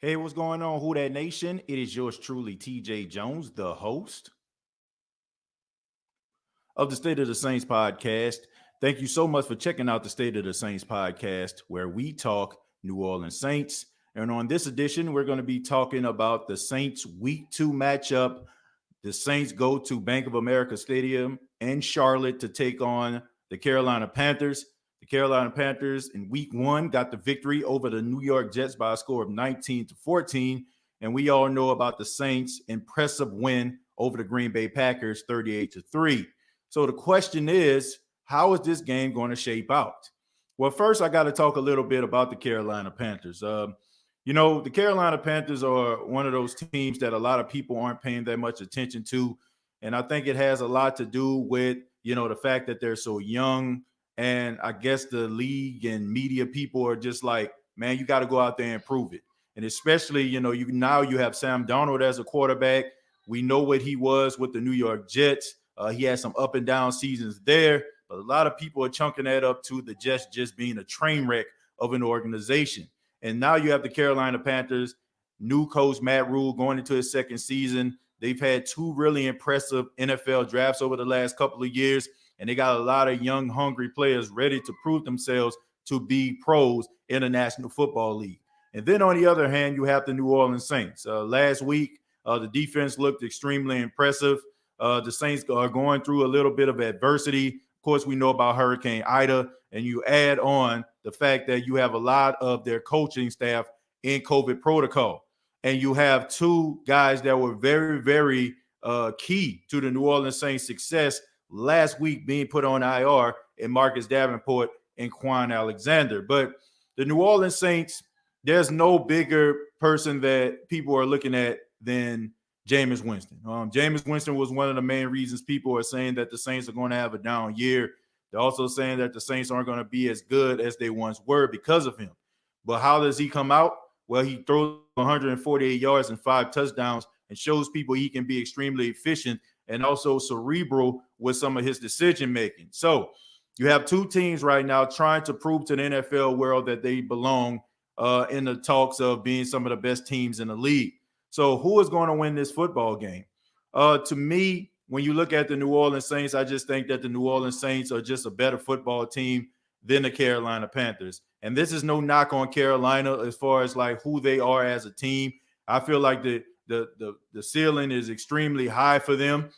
Hey, what's going on, Who That Nation? It is yours truly, TJ Jones, the host of the State of the Saints podcast. Thank you so much for checking out the State of the Saints podcast, where we talk New Orleans Saints. And on this edition, we're going to be talking about the Saints Week 2 matchup. The Saints go to Bank of America Stadium in Charlotte to take on the Carolina Panthers. The Carolina Panthers in Week 1 got the victory over the New York Jets by a score of 19-14. And we all know about the Saints' impressive win over the Green Bay Packers, 38-3. So the question is, how is this game going to shape out? Well, first, I got to talk a little bit about the Carolina Panthers. The Carolina Panthers are one of those teams that a lot of people aren't paying that much attention to. And I think it has a lot to do with, the fact that they're so young. And I guess the league and media people are just like, man, you got to go out there and prove it. And especially, you have Sam Darnold as a quarterback. We know what he was with the New York Jets. He had some up and down seasons there, but a lot of people are chunking that up to the Jets just being a train wreck of an organization. And now you have the Carolina Panthers, new coach Matt Rule going into his second season. They've had two really impressive NFL drafts over the last couple of years, and they got a lot of young, hungry players ready to prove themselves to be pros in the National Football League. And then on the other hand, you have the New Orleans Saints. Last week, the defense looked extremely impressive. The Saints are going through a little bit of adversity. Of course, we know about Hurricane Ida, and you add on the fact that you have a lot of their coaching staff in COVID protocol. And you have two guys that were very, very key to the New Orleans Saints' success last week being put on IR, in Marcus Davenport and Quan Alexander. But the New Orleans Saints, there's no bigger person that people are looking at than Jameis Winston. Jameis Winston was one of the main reasons people are saying that the Saints are going to have a down year. They're also saying that the Saints aren't going to be as good as they once were because of him. But how does he come out? Well, he throws 148 yards and 5 touchdowns and shows people he can be extremely efficient and also cerebral with some of his decision making. So you have two teams right now trying to prove to the NFL world that they belong in the talks of being some of the best teams in the league. So who is going to win this football game? To me, when you look at the New Orleans Saints, I just think that the New Orleans Saints are just a better football team than the Carolina Panthers. And this is no knock on Carolina as far as like who they are as a team. I feel like the ceiling is extremely high for them.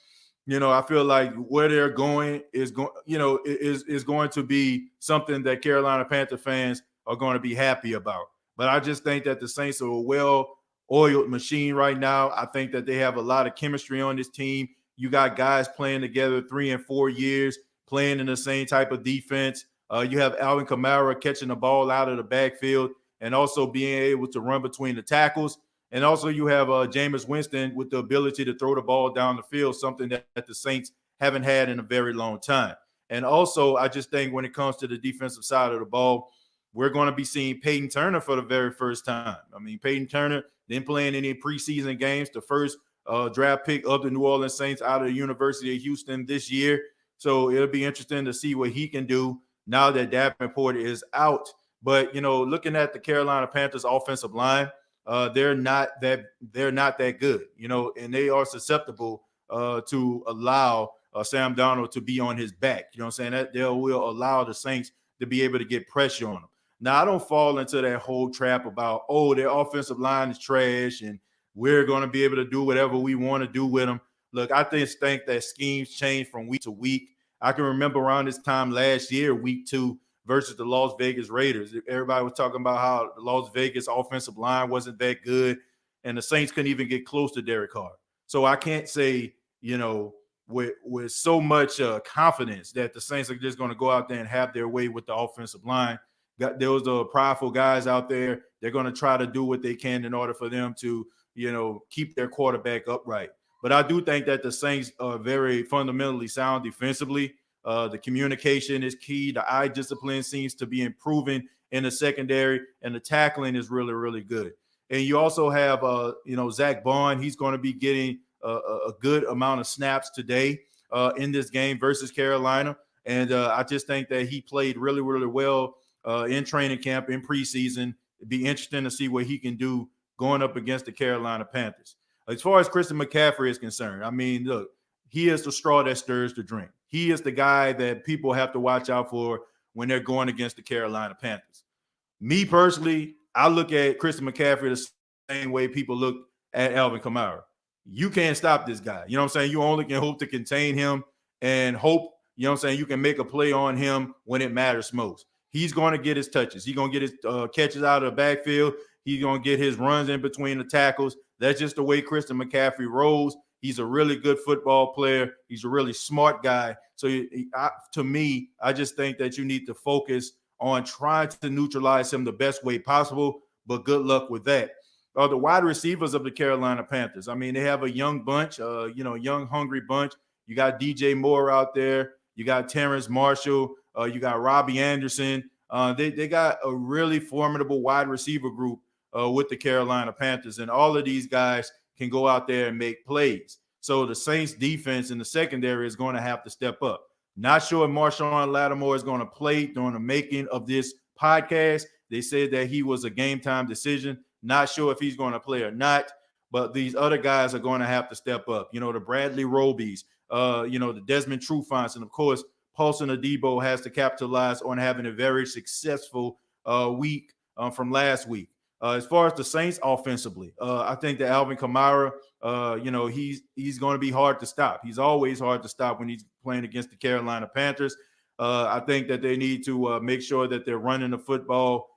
I feel like where they're going is going to be something that Carolina Panther fans are going to be happy about. But I just think that the Saints are a well-oiled machine right now. I think that they have a lot of chemistry on this team. You got guys playing together 3 and 4 years, playing in the same type of defense. You have Alvin Kamara catching the ball out of the backfield and also being able to run between the tackles. And also you have Jameis Winston with the ability to throw the ball down the field, something that the Saints haven't had in a very long time. And also, I just think when it comes to the defensive side of the ball, we're going to be seeing Peyton Turner for the very first time. I mean, Peyton Turner didn't play in any preseason games, the first draft pick of the New Orleans Saints out of the University of Houston this year. So it'll be interesting to see what he can do now that Davenport is out. But, looking at the Carolina Panthers offensive line, they're not that good, and they are susceptible to allow Sam Darnold to be on his back. You know what I'm saying? That they will allow the Saints to be able to get pressure on them. Now, I don't fall into that whole trap about, their offensive line is trash and we're going to be able to do whatever we want to do with them. Look, I just think that schemes change from week to week. I can remember around this time last year, week 2 versus the Las Vegas Raiders. Everybody was talking about how the Las Vegas offensive line wasn't that good, and the Saints couldn't even get close to Derek Carr. So I can't say, with so much confidence that the Saints are just going to go out there and have their way with the offensive line. There was prideful guys out there. They're going to try to do what they can in order for them to, keep their quarterback upright. But I do think that the Saints are very fundamentally sound defensively. The communication is key. The eye discipline seems to be improving in the secondary, and the tackling is really, really good. And you also have, Zach Bond. He's going to be getting a good amount of snaps today in this game versus Carolina. And I just think that he played really, really well in training camp, in preseason. It'd be interesting to see what he can do going up against the Carolina Panthers. As far as Christian McCaffrey is concerned, I mean, look, he is the straw that stirs the drink. He is the guy that people have to watch out for when they're going against the Carolina Panthers. Me personally, I look at Christian McCaffrey the same way people look at Alvin Kamara. You can't stop this guy. You know what I'm saying? You only can hope to contain him and hope, you know what I'm saying, you can make a play on him when it matters most. He's going to get his touches. He's going to get his catches out of the backfield. He's going to get his runs in between the tackles. That's just the way Christian McCaffrey rolls. He's a really good football player. He's a really smart guy. So to me, I just think that you need to focus on trying to neutralize him the best way possible, but good luck with that. The wide receivers of the Carolina Panthers, I mean, they have a young bunch, young, hungry bunch. You got DJ Moore out there. You got Terrence Marshall. You got Robbie Anderson. They got a really formidable wide receiver group with the Carolina Panthers, and all of these guys can go out there and make plays. So the Saints defense in the secondary is going to have to step up. Not sure if Marshawn Lattimore is going to play during the making of this podcast. They said that he was a game time decision. Not sure if he's going to play or not, but these other guys are going to have to step up. You know, the Bradley Robies, the Desmond Trufants, and of course, Paulson Adebo has to capitalize on having a very successful week from last week. As far as the Saints offensively, I think that Alvin Kamara, he's going to be hard to stop. He's always hard to stop when he's playing against the Carolina Panthers. I think that they need to make sure that they're running the football,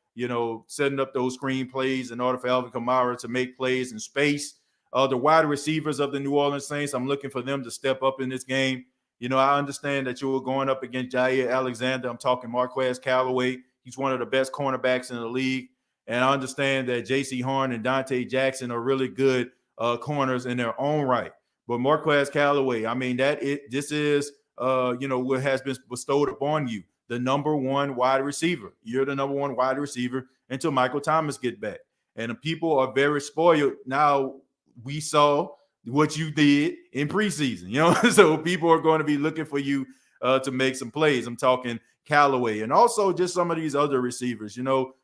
setting up those screen plays in order for Alvin Kamara to make plays in space. The wide receivers of the New Orleans Saints, I'm looking for them to step up in this game. I understand that you were going up against Jair Alexander. I'm talking Marquez Callaway. He's one of the best cornerbacks in the league. And I understand that J.C. Horn and Dante Jackson are really good corners in their own right. But Marquez Callaway, I mean, this is what has been bestowed upon you, the number one wide receiver. You're the number one wide receiver until Michael Thomas get back. And the people are very spoiled. Now, we saw what you did in preseason, so people are going to be looking for you to make some plays. I'm talking Callaway and also just some of these other receivers,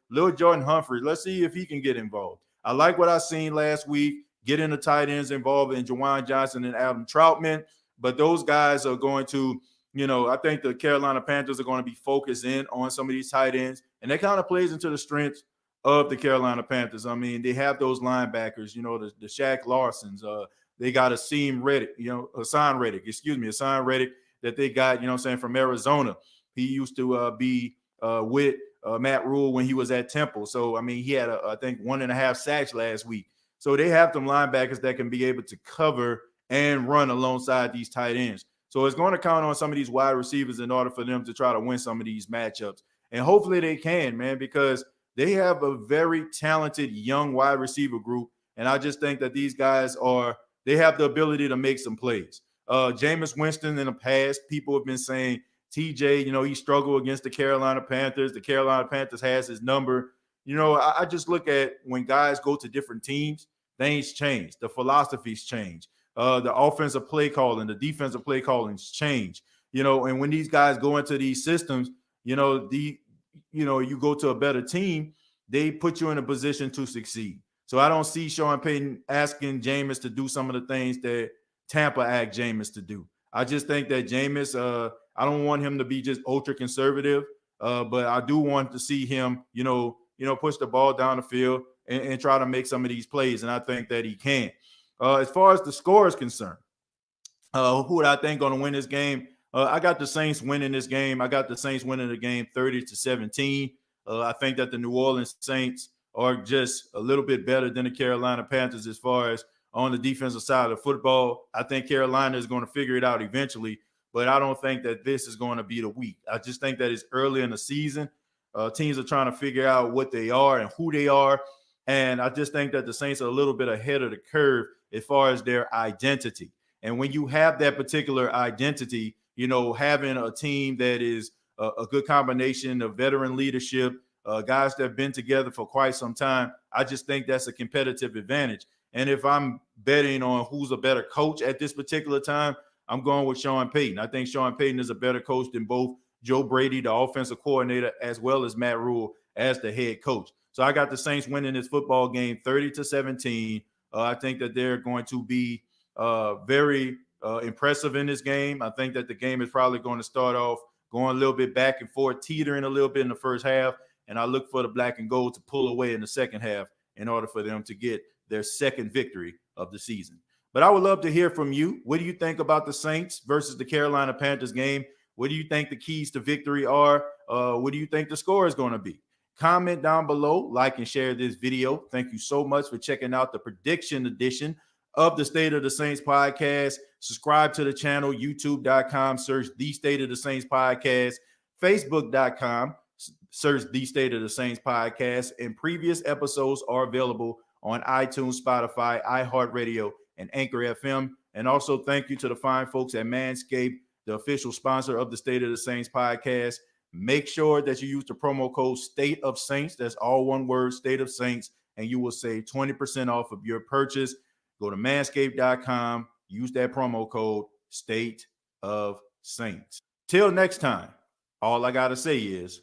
Lil Jordan Humphrey. Let's see if he can get involved. I like what I seen last week, getting the tight ends involved in Juwan Johnson and Adam Troutman, but those guys are going to, I think the Carolina Panthers are going to be focused in on some of these tight ends, and that kind of plays into the strengths of the Carolina Panthers. I mean, they have those linebackers, the Shaq Larsons, they got Hassan Reddick that they got, from Arizona. He used to be with Matt Rule when he was at Temple. So, I mean, he had, I think, 1.5 sacks last week. So they have them linebackers that can be able to cover and run alongside these tight ends. So it's going to count on some of these wide receivers in order for them to try to win some of these matchups. And hopefully they can, man, because they have a very talented young wide receiver group. And I just think that these guys they have the ability to make some plays. Jameis Winston in the past, people have been saying, TJ, he struggled against the Carolina Panthers. The Carolina Panthers has his number. I just look at when guys go to different teams, things change. The philosophies change. The offensive play calling, the defensive play callings change. And when these guys go into these systems, you go to a better team, they put you in a position to succeed. So I don't see Sean Payton asking Jameis to do some of the things that Tampa asked Jameis to do. I just think that Jameis, I don't want him to be just ultra conservative, but I do want to see him, push the ball down the field and try to make some of these plays. And I think that he can. As far as the score is concerned, who would I think going to win this game? I got the Saints winning this game. I got the Saints winning the game 30-17. I think that the New Orleans Saints are just a little bit better than the Carolina Panthers as far as on the defensive side of the football. I think Carolina is going to figure it out eventually, but I don't think that this is going to be the week. I just think that it's early in the season. Teams are trying to figure out what they are and who they are. And I just think that the Saints are a little bit ahead of the curve as far as their identity. And when you have that particular identity, having a team that is a good combination of veteran leadership, guys that have been together for quite some time, I just think that's a competitive advantage. And if I'm betting on who's a better coach at this particular time, I'm going with Sean Payton. I think Sean Payton is a better coach than both Joe Brady, the offensive coordinator, as well as Matt Rule as the head coach. So I got the Saints winning this football game 30-17. I think that they're going to be very impressive in this game. I think that the game is probably going to start off going a little bit back and forth, teetering a little bit in the first half. And I look for the black and gold to pull away in the second half in order for them to get their second victory of the season. But I would love to hear from you. What do you think about the Saints versus the Carolina Panthers game? What do you think the keys to victory are? What do you think the score is going to be? Comment down below, like and share this video. Thank you so much for checking out the prediction edition of the State of the Saints podcast. Subscribe to the channel, youtube.com, search the State of the Saints podcast, facebook.com, search the State of the Saints podcast, and previous episodes are available on iTunes, Spotify, iHeartRadio, and Anchor FM. And also thank you to the fine folks at Manscaped, the official sponsor of the State of the Saints podcast. Make sure that you use the promo code State of Saints. That's all one word, State of Saints, and you will save 20% off of your purchase. Go to manscaped.com, use that promo code State of Saints. Till next time, all I got to say is